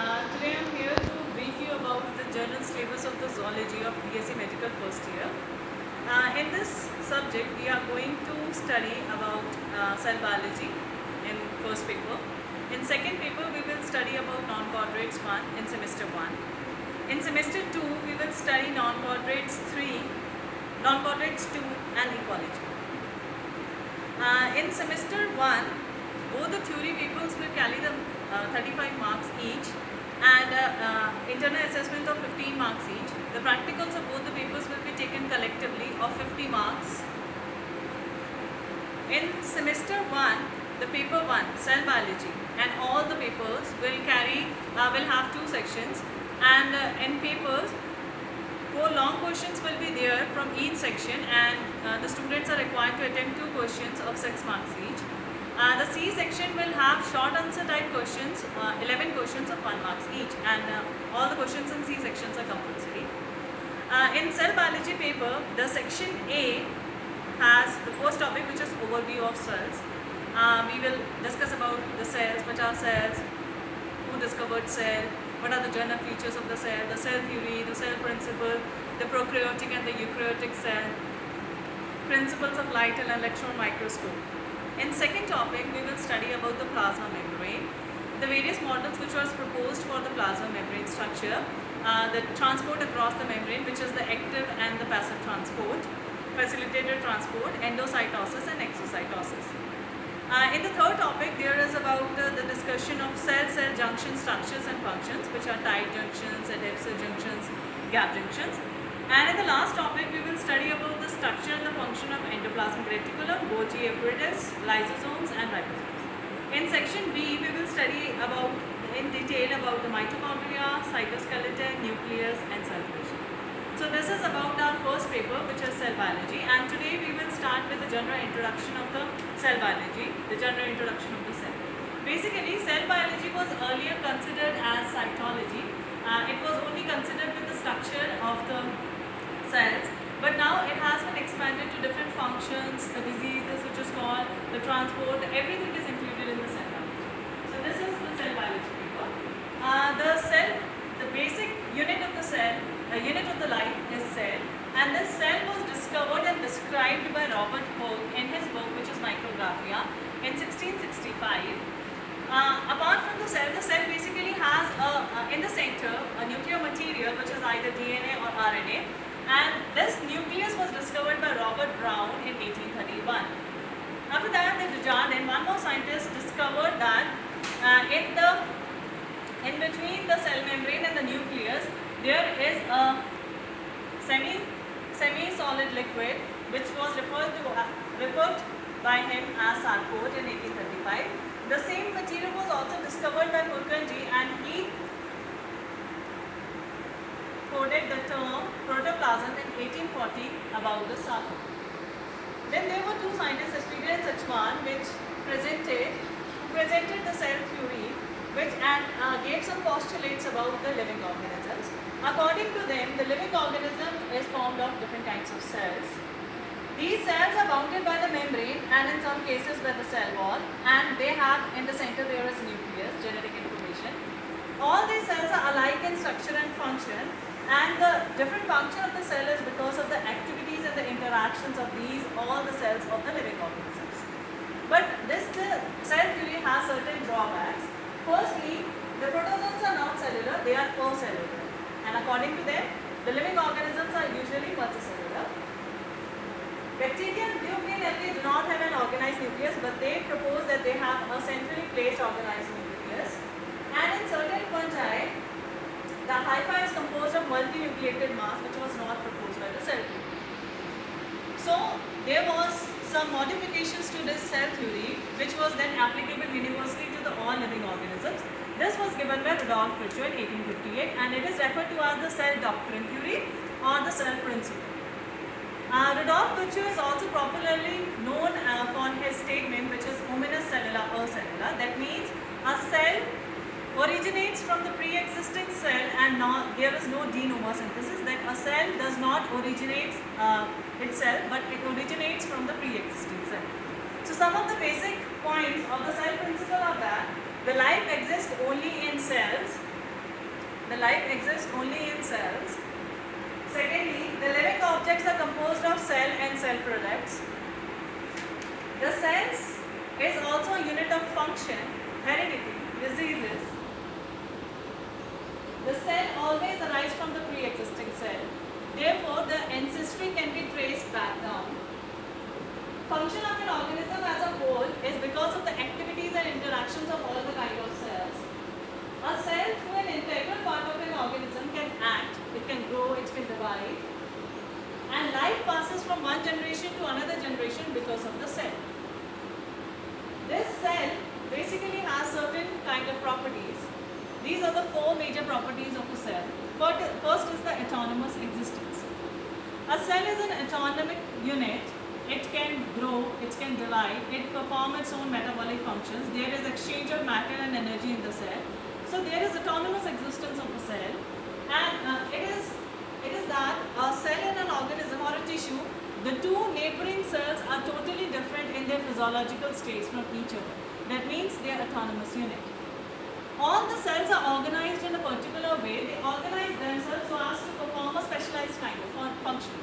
Today I'm here to brief you about the general syllabus of the zoology of BSc Medical first year. In this subject, we are going to study about cell biology in first paper. In second paper, we will study about non-quadrates 1 in semester 1. In semester 2, we will study non-quadrates 3, non-quadrates 2 and ecology. In semester 1, both the theory papers will carry the 35 marks each and internal assessment of 15 marks each. The practicals of both the papers will be taken collectively of 50 marks. In semester 1, the paper 1, cell biology, and all the papers will have two sections, and in papers 4 long questions will be there from each section, and the students are required to attempt 2 questions of 6 marks each. The C section will have short answer type questions, 11 questions of 1 marks each, and all the questions in C sections are compulsory. In cell biology paper, the section A has the first topic, which is overview of cells. We will discuss about the cells, what are cells, who discovered cell, what are the general features of the cell theory, the cell principle, the prokaryotic and the eukaryotic cell, principles of light and electron microscope. In second topic, we will study about the plasma membrane, the various models which was proposed for the plasma membrane structure, the transport across the membrane, which is the active and the passive transport, facilitated transport, endocytosis and exocytosis. In the third topic, there is about the discussion of cell-cell junction structures and functions, which are tight junctions, adhesive junctions, gap junctions. And in the last topic, we will study about the structure and the function of endoplasmic reticulum, Golgi apparatus, lysosomes and ribosomes. In section B, we will study in detail about the mitochondria, cytoskeleton, nucleus and cell division. So this is about our first paper, which is cell biology, and today we will start with the general introduction of the cell biology, the general introduction of the cell. Basically, cell biology was earlier considered as cytology. It was only considered with the structure of the cells, but now it has been expanded to different functions, the diseases which is called, the transport, everything is included in the cell biology. So this is the cell biology paper. The basic unit of the cell, unit of the life is cell, and this cell was discovered and described by Robert Hooke in his book, which is Micrographia, in 1665. Apart from the cell basically has in the center a nuclear material which is either DNA or RNA, and this nucleus was discovered by Robert Brown in 1831. After that, the Dujardin, one more scientist, discovered that in between the cell membrane and the nucleus there is a semi-solid liquid which was referred by him as sarcode in 1835. The same material was also discovered by Purkinje, and he coded the term protoplasm in 1840 about the sarcode. Then there were 2 scientists, Stringer and Sachwan, which presented the cell theory, and gave some postulates about the living organisms. According to them, the living organism is formed of different kinds of cells. These cells are bounded by the membrane and in some cases by the cell wall, and they have in the center there is nucleus, genetic information. All these cells are alike in structure and function, and the different function of the cell is because of the activities and the interactions of all the cells of the living organisms. But the cell theory has certain drawbacks. Firstly, the protozoans are not cellular, they are acellular, and according to them, the living organisms are usually multicellular. Bacteria and Bluegreen algae do not have an organized nucleus, but they propose that they have a centrally placed organized nucleus. And in certain fungi, the hyphae is composed of multinucleated mass, which was not proposed by the cell theory. So there was some modifications to this cell theory, which was then applicable universally to all living organisms. This was given by Rudolf Virchow in 1858, and it is referred to as the cell doctrine theory or the cell principle. Rudolf Virchow is also popularly known for his statement, which is hominis cellula acellula. That means a cell originates from the pre-existing cell, and there is no de novo synthesis, that a cell does not originate itself, but it originates from the pre-existing cell. So some of the basic points of the cell principle are that the life exists only in cells, always arise from the pre-existing cell. Therefore, the ancestry can be traced back down. Function of an organism as a whole is because of the activities and interactions of all the kind of cells. A cell, through an integral part of an organism, can act, it can grow, it can divide, and life passes from one generation to another generation because of the cell. This cell basically has certain kind of properties. These are the four major properties of a cell. First is the autonomous existence. A cell is an autonomic unit. It can grow, it can divide, it performs its own metabolic functions. There is exchange of matter and energy in the cell. So there is autonomous existence of a cell, and it is that a cell in an organism or a tissue, the two neighboring cells are totally different in their physiological states from each other. That means they are autonomous unit. All the cells are organized in a particular way. They organize themselves so as to perform a specialized kind of function.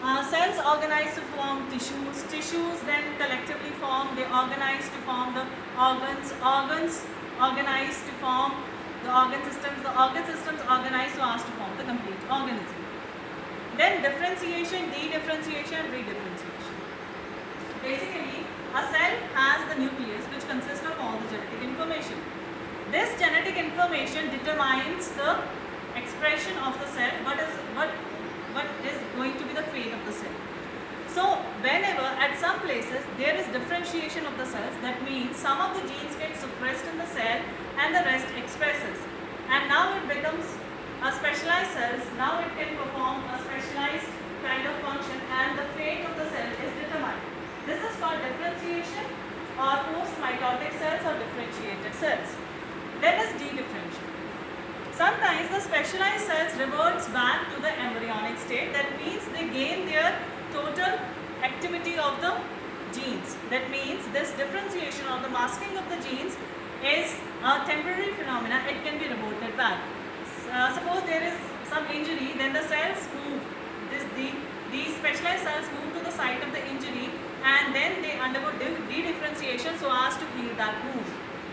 Cells organize to form tissues. Tissues then collectively form. They organize to form the organs. Organs organize to form the organ systems. The organ systems organize so as to form the complete organism. Then differentiation, dedifferentiation, redifferentiation. Basically, a cell has the nucleus, which consists of all the genetic information. This genetic information determines the expression of the cell, what is going to be the fate of the cell. So whenever at some places there is differentiation of the cells, that means some of the genes get suppressed in the cell and the rest expresses. And now it becomes a specialized cells, now it can perform a specialized kind of function and the fate of the cell is determined. This is called differentiation or post-mitotic cells or differentiated cells. Then is dedifferentiation. Sometimes the specialized cells reverts back to the embryonic state. That means they gain their total activity of the genes. That means this differentiation or the masking of the genes is a temporary phenomena. It can be reverted back. Suppose there is some injury, then the cells move. These specialized cells move to the site of the injury and then they undergo dedifferentiation so as to heal that wound.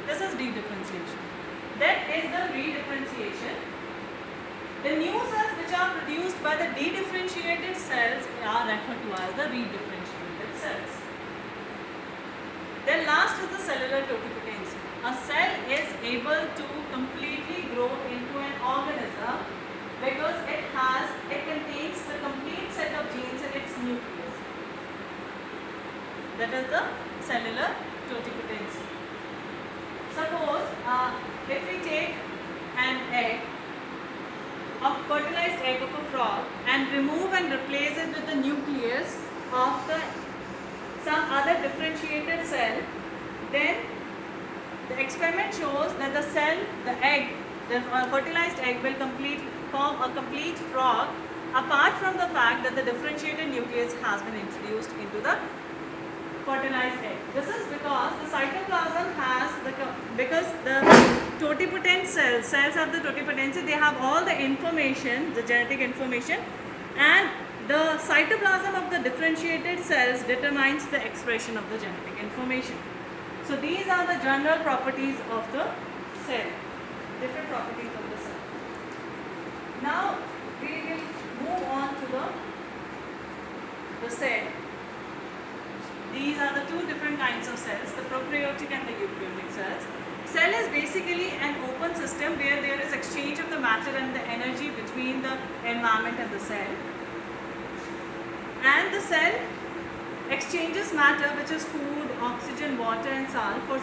This is dedifferentiation. That is the redifferentiation. The new cells which are produced by the dedifferentiated cells are referred to as the redifferentiated cells. Then last is the cellular totipotency. A cell is able to completely grow into an organism because it contains the complete set of genes in its nucleus. That is the cellular totipotency. Suppose if we take an egg, a fertilized egg of a frog, and remove and replace it with the nucleus of some other differentiated cell, then the experiment shows that the fertilized egg will form a complete frog, apart from the fact that the differentiated nucleus has been introduced into the fertilized egg. This is because the cytoplasm has because the totipotent cells have the totipotency, they have all the information, the genetic information, and the cytoplasm of the differentiated cells determines the expression of the genetic information. So these are the general properties of the cell, different properties of the cell. Now we will move on to the cell. These are the two different kinds of cells, the prokaryotic and the eukaryotic cells. Cell is basically an open system where there is exchange of the matter and the energy between the environment and the cell. And the cell exchanges matter, which is food, oxygen, water and salt for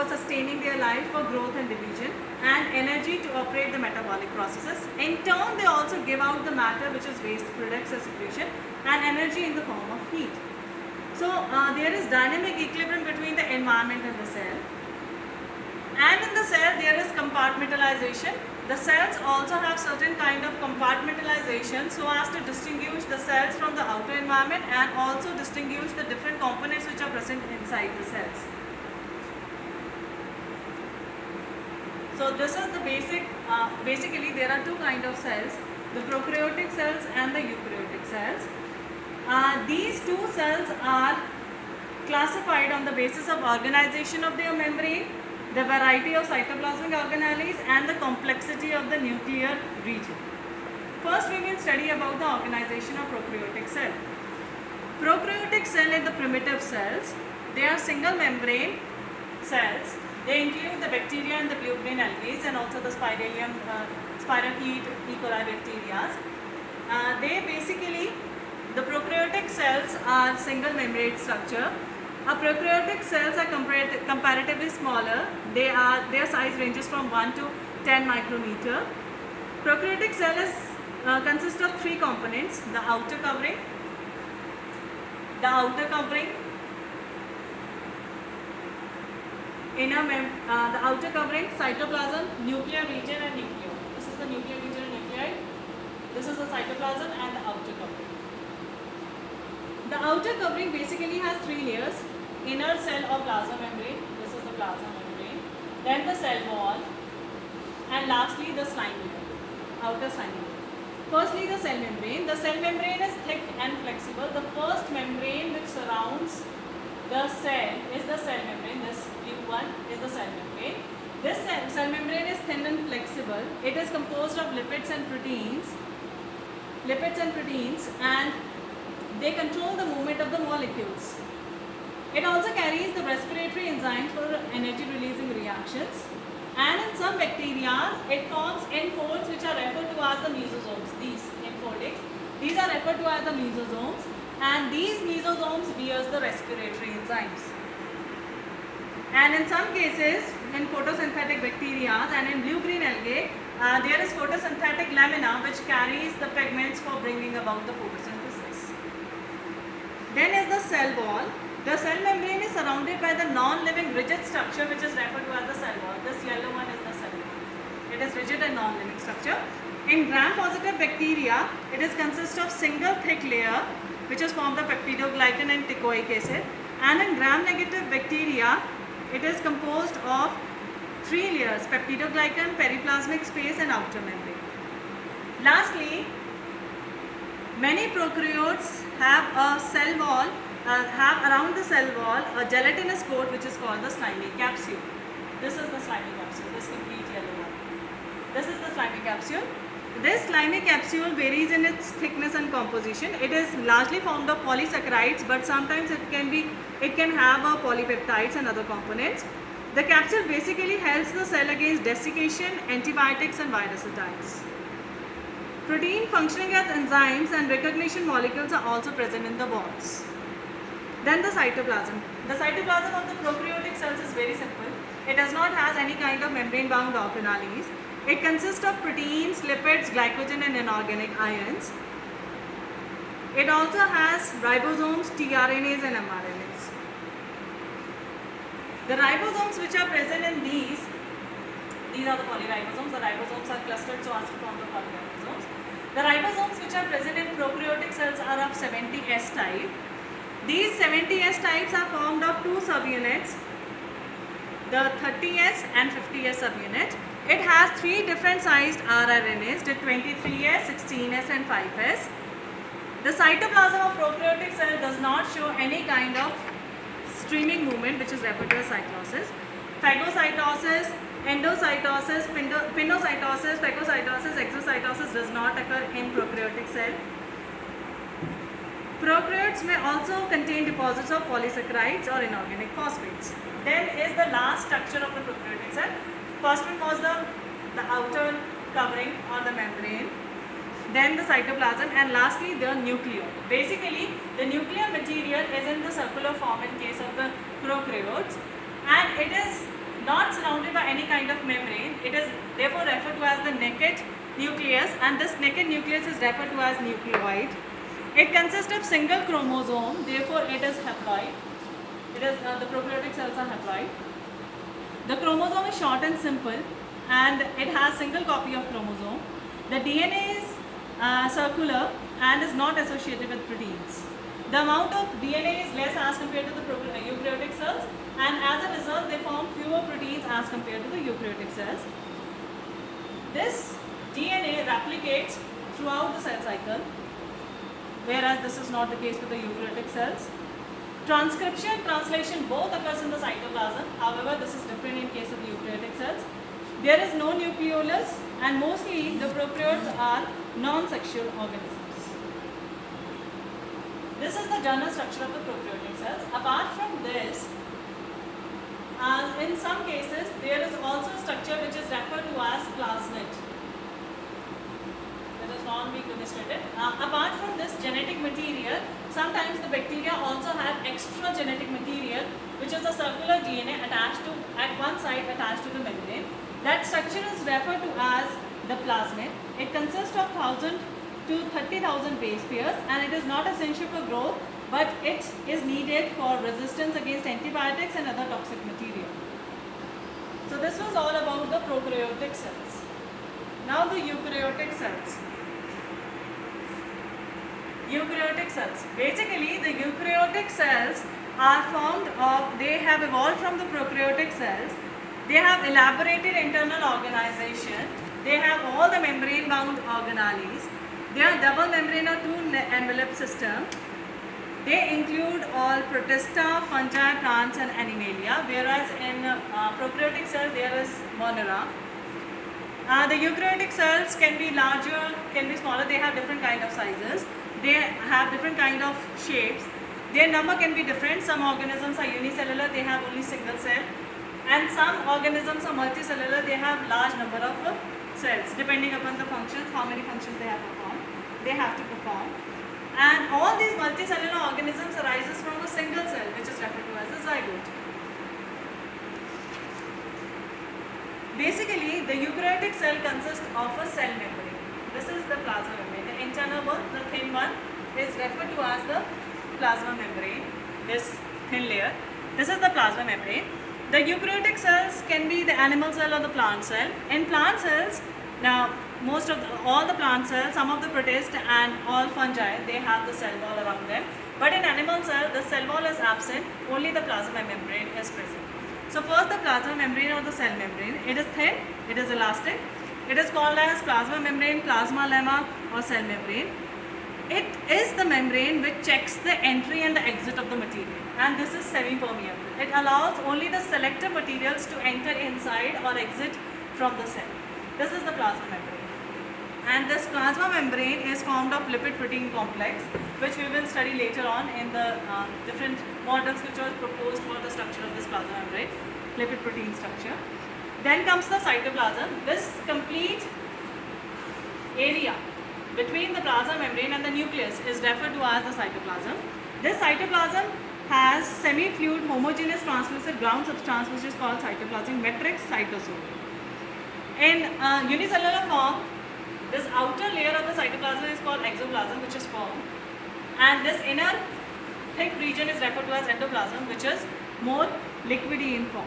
sustaining their life, for growth and division, and energy to operate the metabolic processes. In turn, they also give out the matter, which is waste products or secretion, and energy in the form of heat. So there is dynamic equilibrium between the environment and the cell. And in the cell there is compartmentalization. The cells also have certain kind of compartmentalization so as to distinguish the cells from the outer environment and also distinguish the different components which are present inside the cells. So this is the basically there are two kinds of cells, the prokaryotic cells and the eukaryotic cells. These two cells are classified on the basis of organization of their membrane the variety of cytoplasmic organelles, and the complexity of the nuclear region. First, we will study about the organization of prokaryotic cell. Prokaryotic cell are the primitive cells. They are single membrane cells. They include the bacteria and the blue-green algae and also the spiralium, spirochete, E. coli bacteria. They basically, the prokaryotic cells are single membrane structure. Prokaryotic cells are comparatively smaller. Their size ranges from 1 to 10 micrometer. Prokaryotic cell consists of three components: the outer covering, the outer covering, cytoplasm, nuclear region, and nucleus. This is the nuclear region and nuclei. This is the cytoplasm and the outer covering. The outer covering basically has three layers: inner cell or plasma membrane. This is the plasma membrane. Then the cell wall, and lastly the slime layer, outer slime layer. Firstly, the cell membrane. The cell membrane is thick and flexible. The first membrane which surrounds the cell is the cell membrane. This blue one is the cell membrane. This cell membrane is thin and flexible. It is composed of lipids and proteins, and they control the movement of the molecules. It also carries the respiratory enzymes for energy releasing reactions. And in some bacteria, it forms enfolds which are referred to as the mesosomes. These enfoldics, these are referred to as the mesosomes, and these mesosomes bears the respiratory enzymes. And in some cases, in photosynthetic bacteria and in blue-green algae, there is photosynthetic lamina which carries the pigments for bringing about the photosynthesis. Then is the cell wall. The cell membrane is surrounded by the non-living rigid structure which is referred to as the cell wall. This yellow one is the cell wall. It is rigid and non-living structure. In gram-positive bacteria, it consists of single thick layer which is formed of peptidoglycan and teichoic acid. And in gram-negative bacteria, it is composed of three layers: peptidoglycan, periplasmic space, and outer membrane. Lastly, many prokaryotes have a cell wall, have around the cell wall a gelatinous coat which is called the slimy capsule. This is the slimy capsule, this complete yellow one. This is the slimy capsule. This slimy capsule varies in its thickness and composition. It is largely formed of polysaccharides, but sometimes it can have polypeptides and other components. The capsule basically helps the cell against desiccation, antibiotics, and virus attacks. Protein functioning as enzymes and recognition molecules are also present in the walls. Then the cytoplasm. The cytoplasm of the prokaryotic cells is very simple. It does not have any kind of membrane-bound organelles. It consists of proteins, lipids, glycogen, and inorganic ions. It also has ribosomes, tRNAs, and mRNAs. The ribosomes which are present in these are the polyribosomes. The ribosomes are clustered so as to form the polyribosomes. The ribosomes which are present in prokaryotic cells are of 70S type. These 70S types are formed of two subunits, the 30S and 50S subunit. It has three different sized rRNAs, the 23S, 16S, and 5S. The cytoplasm of prokaryotic cell does not show any kind of streaming movement which is referred to as cyclosis. Phagocytosis, endocytosis, pinocytosis, phagocytosis, exocytosis does not occur in prokaryotic cell. Prokaryotes may also contain deposits of polysaccharides or inorganic phosphates. Then is the last structure of the prokaryotic cell. First one was the outer covering or the membrane, then the cytoplasm, and lastly the nucleus. Basically, the nuclear material is in the circular form in case of the prokaryotes, and it is not surrounded by any kind of membrane. It is therefore referred to as the naked nucleus, and this naked nucleus is referred to as nucleoid. It consists of single chromosome, therefore it is haploid. It is the prokaryotic cells are haploid. The chromosome is short and simple, and it has single copy of chromosome. The DNA is circular and is not associated with proteins. The amount of DNA is less as compared to the eukaryotic cells, and as a result they form fewer proteins as compared to the eukaryotic cells. This DNA replicates throughout the cell cycle, whereas this is not the case with the eukaryotic cells. Transcription, translation both occurs in the cytoplasm. However, this is different in case of There is no nucleolus, and mostly the prokaryotes are non-sexual organisms. This is the general structure of the prokaryotic cells. Apart from this, in some cases, there is also a structure which is referred to as plasmid. That is non-demonstrated. Apart from this genetic material, sometimes the bacteria also have extra genetic material, which is a circular DNA attached to, at one side attached to the membrane. That structure is referred to as the plasmid. It consists of 1,000 to 30,000 base pairs, and it is not essential for growth, but it is needed for resistance against antibiotics and other toxic material. So this was all about the prokaryotic cells. Now the eukaryotic cells. Eukaryotic cells. Basically, the eukaryotic cells are formed of, they have evolved from the prokaryotic cells. They have elaborated internal organization. They have all the membrane-bound organelles. They are double membrane or two-envelope system. They include all protista, fungi, plants and animalia, whereas in prokaryotic cell there is monera. The eukaryotic cells can be larger, can be smaller. They have different kind of sizes. They have different kind of shapes. Their number can be different. Some organisms are unicellular, they have only single cell. And some organisms are multicellular, they have large number of cells. Depending upon the functions, how many functions they have to perform. And all these multicellular organisms arises from a single cell, which is referred to as a zygote. Basically, the eukaryotic cell consists of a cell membrane. This is the plasma membrane. The internal one, the thin one, is referred to as the plasma membrane. This thin layer. This is the plasma membrane. The eukaryotic cells can be the animal cell or the plant cell. In plant cells, now all the plant cells, some of the protists and all fungi, they have the cell wall around them. But in animal cell, the cell wall is absent, only the plasma membrane is present. So first the plasma membrane or the cell membrane, it is thin, it is elastic. It is called as plasma membrane, plasma lemma or cell membrane. It is the membrane which checks the entry and the exit of the material, and this is semi-permeable. It allows only the selected materials to enter inside or exit from the cell. This is the plasma membrane. And this plasma membrane is formed of lipid-protein complex, which we will study later on in the different models which were proposed for the structure of this plasma membrane, lipid-protein structure. Then comes the cytoplasm. This complete area between the plasma membrane and the nucleus is referred to as the cytoplasm. This cytoplasm has semi-fluid homogeneous translucent ground substance which is called cytoplasmic matrix cytosol. In unicellular form, this outer layer of the cytoplasm is called exoplasm, which is formed, and this inner thick region is referred to as endoplasm, which is more liquidy in form.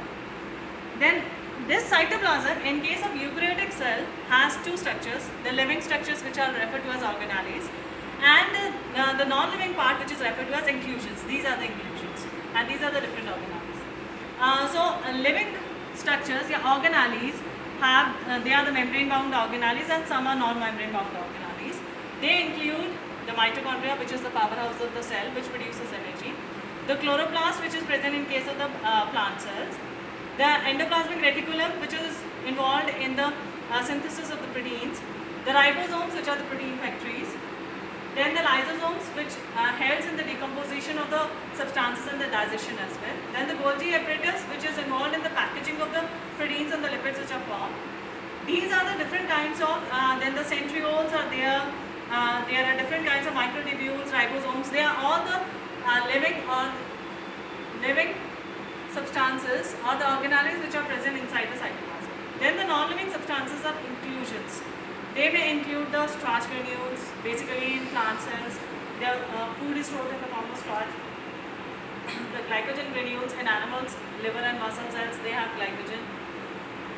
Then this cytoplasm, in case of eukaryotic cell, has two structures, the living structures which are referred to as organelles, and the non-living part which is referred to as inclusions. These are the inclusions, and these are the different organelles. Living structures, organelles, they are the membrane-bound organelles, and some are non-membrane-bound organelles. They include the mitochondria, which is the powerhouse of the cell, which produces energy. The chloroplast, which is present in case of the plant cells. The endoplasmic reticulum, which is involved in the synthesis of the proteins. The ribosomes, which are the protein factories. Then the lysosomes, which helps in the decomposition of the substances and the digestion as well. Then the Golgi apparatus, which is involved in the packaging of the proteins and the lipids which are formed. These are the different kinds of, then the centrioles are there. There are different kinds of microtubules, ribosomes. They are all the living substances or the organelles which are present inside the cytoplasm. Then the non-living substances are inclusions. They may include the starch granules, basically in plant cells. Their food is stored in the form of starch. The glycogen granules in animals, liver and muscle cells, they have glycogen.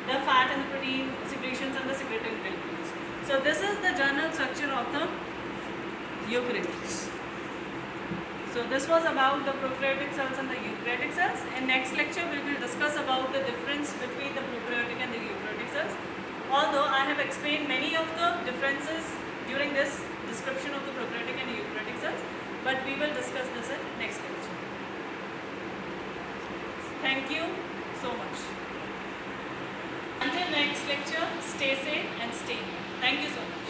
The fat and the protein secretions and the secreting granules. So this is the general structure of the eukaryotes. So this was about the prokaryotic cells and the eukaryotic cells. In next lecture, we will discuss about the difference between the prokaryotic and the eukaryotic cells. Although I have explained many of the differences during this description of the prokaryotic and eukaryotic cells, but we will discuss this in next lecture. Thank you so much. Until next lecture. stay safe and stay new. Thank you so much.